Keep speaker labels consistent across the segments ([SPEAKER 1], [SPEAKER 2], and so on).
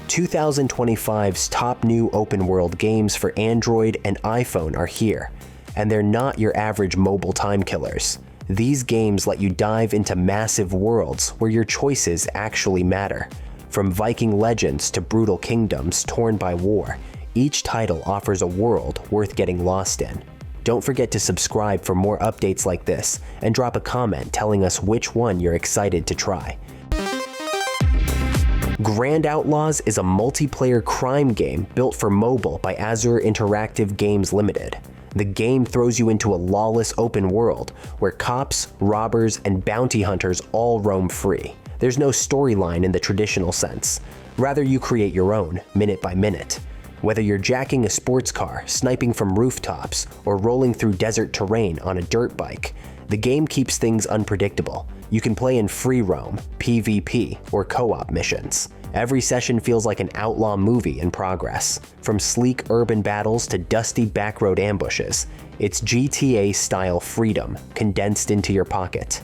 [SPEAKER 1] 2025's top new open-world games for Android and iPhone are here, and they're not your average mobile time killers. These games let you dive into massive worlds where your choices actually matter. From Viking legends to brutal kingdoms torn by war, each title offers a world worth getting lost in. Don't forget to subscribe for more updates like this, and drop a comment telling us which one you're excited to try. Grand Outlaws is a multiplayer crime game built for mobile by Azure Interactive Games Limited. The game throws you into a lawless open world where cops, robbers, and bounty hunters all roam free. There's no storyline in the traditional sense. Rather, you create your own, minute by minute. Whether you're jacking a sports car, sniping from rooftops, or rolling through desert terrain on a dirt bike, the game keeps things unpredictable. You can play in free roam, PvP, or co-op missions. Every session feels like an outlaw movie in progress. From sleek urban battles to dusty backroad ambushes, it's GTA-style freedom condensed into your pocket.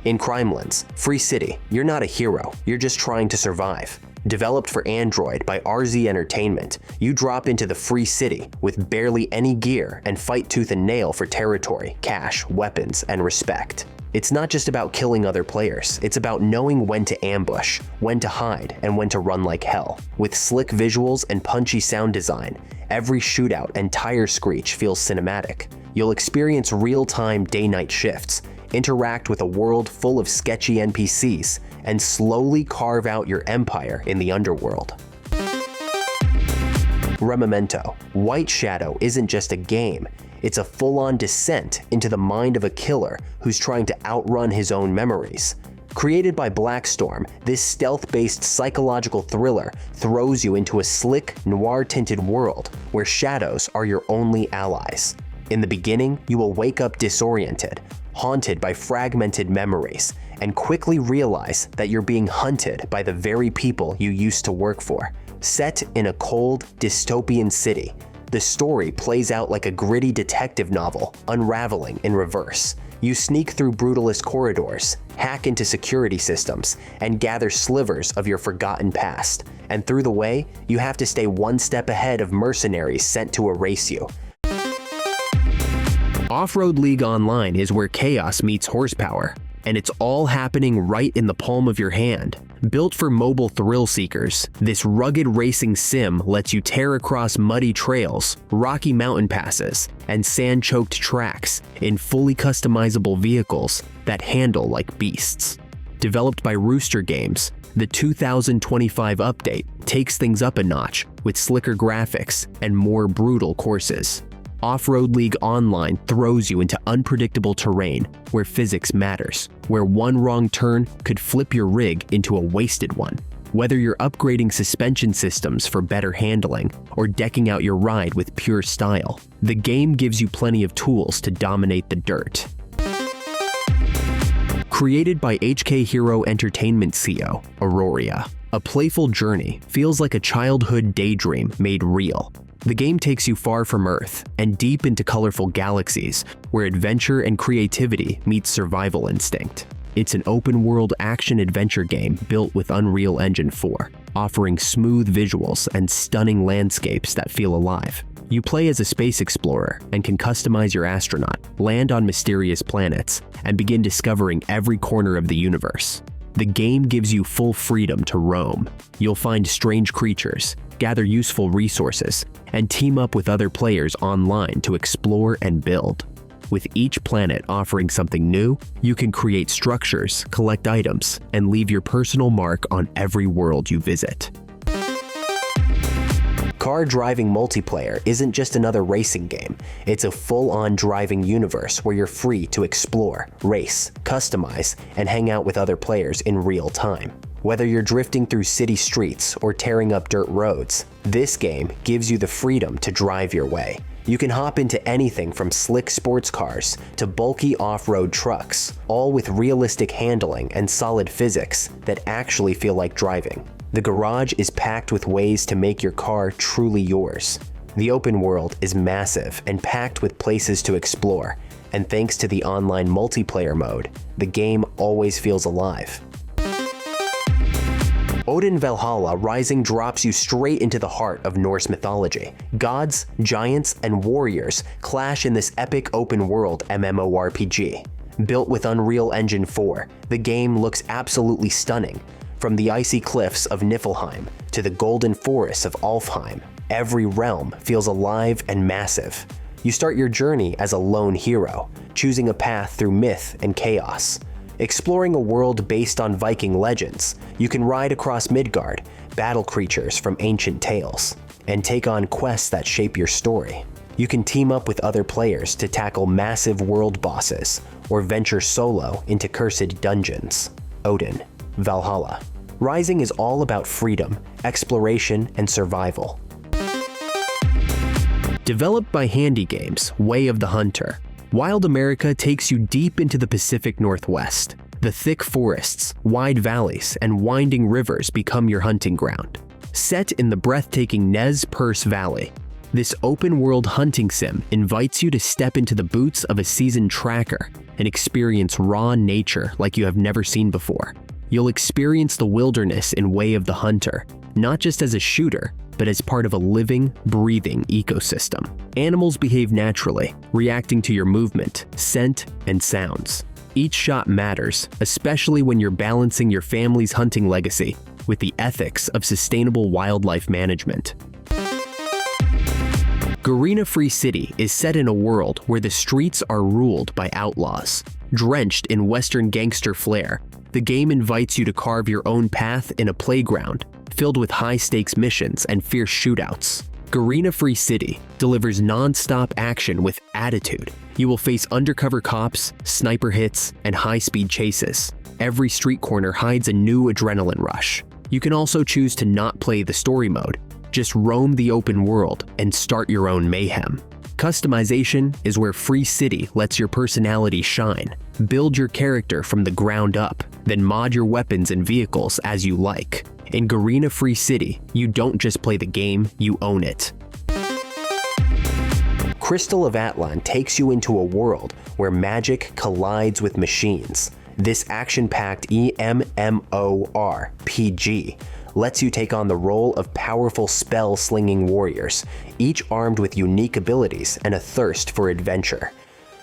[SPEAKER 1] In Crimelands, Free City, you're not a hero, you're just trying to survive. Developed for Android by RZ Entertainment, you drop into the Free City with barely any gear and fight tooth and nail for territory, cash, weapons, and respect. It's not just about killing other players, it's about knowing when to ambush, when to hide, and when to run like hell. With slick visuals and punchy sound design, every shootout and tire screech feels cinematic. You'll experience real-time day-night shifts, interact with a world full of sketchy NPCs, and slowly carve out your empire in the underworld. Rememento. White Shadow isn't just a game, it's a full-on descent into the mind of a killer who's trying to outrun his own memories. Created by Blackstorm, this stealth-based psychological thriller throws you into a slick, noir-tinted world where shadows are your only allies. In the beginning, you will wake up disoriented, haunted by fragmented memories, and quickly realize that you're being hunted by the very people you used to work for. Set in a cold, dystopian city, the story plays out like a gritty detective novel, unraveling in reverse. You sneak through brutalist corridors, hack into security systems, and gather slivers of your forgotten past. And through the way, you have to stay one step ahead of mercenaries sent to erase you. Off-Road League Online is where chaos meets horsepower, and it's all happening right in the palm of your hand. Built for mobile thrill seekers, this rugged racing sim lets you tear across muddy trails, rocky mountain passes, and sand-choked tracks in fully customizable vehicles that handle like beasts. Developed by Rooster Games, the 2025 update takes things up a notch with slicker graphics and more brutal courses. Off-Road League Online throws you into unpredictable terrain where physics matters, where one wrong turn could flip your rig into a wasted one. Whether you're upgrading suspension systems for better handling or decking out your ride with pure style, the game gives you plenty of tools to dominate the dirt. Created by HK Hero Entertainment CO, Aurora, a playful journey feels like a childhood daydream made real. The game takes you far from Earth and deep into colorful galaxies where adventure and creativity meet survival instinct. It's an open-world action-adventure game built with Unreal Engine 4, offering smooth visuals and stunning landscapes that feel alive. You play as a space explorer and can customize your astronaut, land on mysterious planets, and begin discovering every corner of the universe. The game gives you full freedom to roam. You'll find strange creatures, gather useful resources, and team up with other players online to explore and build. With each planet offering something new, you can create structures, collect items, and leave your personal mark on every world you visit. Car driving multiplayer isn't just another racing game, it's a full-on driving universe where you're free to explore, race, customize, and hang out with other players in real time. Whether you're drifting through city streets or tearing up dirt roads, this game gives you the freedom to drive your way. You can hop into anything from slick sports cars to bulky off-road trucks, all with realistic handling and solid physics that actually feel like driving. The garage is packed with ways to make your car truly yours. The open world is massive and packed with places to explore, and thanks to the online multiplayer mode, the game always feels alive. Odin Valhalla Rising drops you straight into the heart of Norse mythology. Gods, giants, and warriors clash in this epic open-world MMORPG. Built with Unreal Engine 4, the game looks absolutely stunning. From the icy cliffs of Niflheim to the golden forests of Alfheim, every realm feels alive and massive. You start your journey as a lone hero, choosing a path through myth and chaos. Exploring a world based on Viking legends, you can ride across Midgard, battle creatures from ancient tales, and take on quests that shape your story. You can team up with other players to tackle massive world bosses, or venture solo into cursed dungeons. Odin Valhalla Rising is all about freedom, exploration, and survival. Developed by Handy Games, Way of the Hunter, Wild America takes you deep into the Pacific Northwest. The thick forests, wide valleys, and winding rivers become your hunting ground. Set in the breathtaking Nez Perce Valley, this open-world hunting sim invites you to step into the boots of a seasoned tracker and experience raw nature like you have never seen before. You'll experience the wilderness in Way of the Hunter, not just as a shooter, but as part of a living, breathing ecosystem. Animals behave naturally, reacting to your movement, scent, and sounds. Each shot matters, especially when you're balancing your family's hunting legacy with the ethics of sustainable wildlife management. Garena Free City is set in a world where the streets are ruled by outlaws. Drenched in Western gangster flair, the game invites you to carve your own path in a playground filled with high-stakes missions and fierce shootouts. Garena Free City delivers non-stop action with attitude. You will face undercover cops, sniper hits, and high-speed chases. Every street corner hides a new adrenaline rush. You can also choose to not play the story mode, just roam the open world and start your own mayhem. Customization is where Free City lets your personality shine. Build your character from the ground up, then mod your weapons and vehicles as you like. In Garena Free City, you don't just play the game, you own it. Crystal of Atlan takes you into a world where magic collides with machines. This action-packed MMORPG lets you take on the role of powerful spell-slinging warriors, each armed with unique abilities and a thirst for adventure.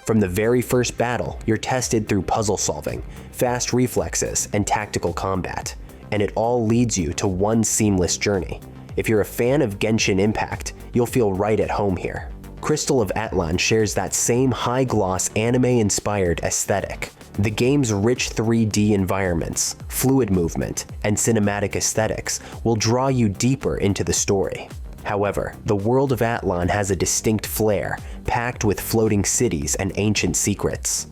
[SPEAKER 1] From the very first battle, you're tested through puzzle solving, fast reflexes, and tactical combat, and it all leads you to one seamless journey. If you're a fan of Genshin Impact, you'll feel right at home here. Crystal of Atlan shares that same high-gloss anime-inspired aesthetic. The game's rich 3D environments, fluid movement, and cinematic aesthetics will draw you deeper into the story. However, the world of Atlan has a distinct flair, packed with floating cities and ancient secrets.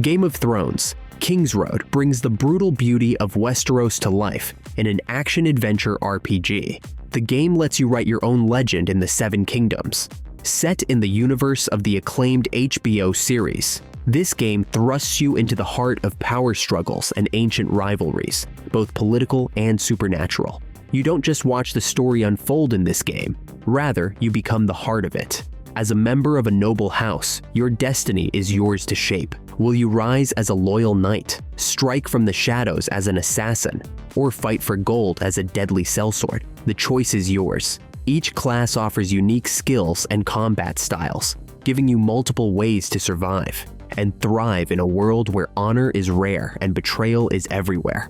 [SPEAKER 1] Game of Thrones King's Road brings the brutal beauty of Westeros to life in an action-adventure RPG. The game lets you write your own legend in the Seven Kingdoms. Set in the universe of the acclaimed HBO series, this game thrusts you into the heart of power struggles and ancient rivalries, both political and supernatural. You don't just watch the story unfold in this game, rather, you become the heart of it. As a member of a noble house, your destiny is yours to shape. Will you rise as a loyal knight, strike from the shadows as an assassin, or fight for gold as a deadly sellsword? The choice is yours. Each class offers unique skills and combat styles, giving you multiple ways to survive and thrive in a world where honor is rare and betrayal is everywhere.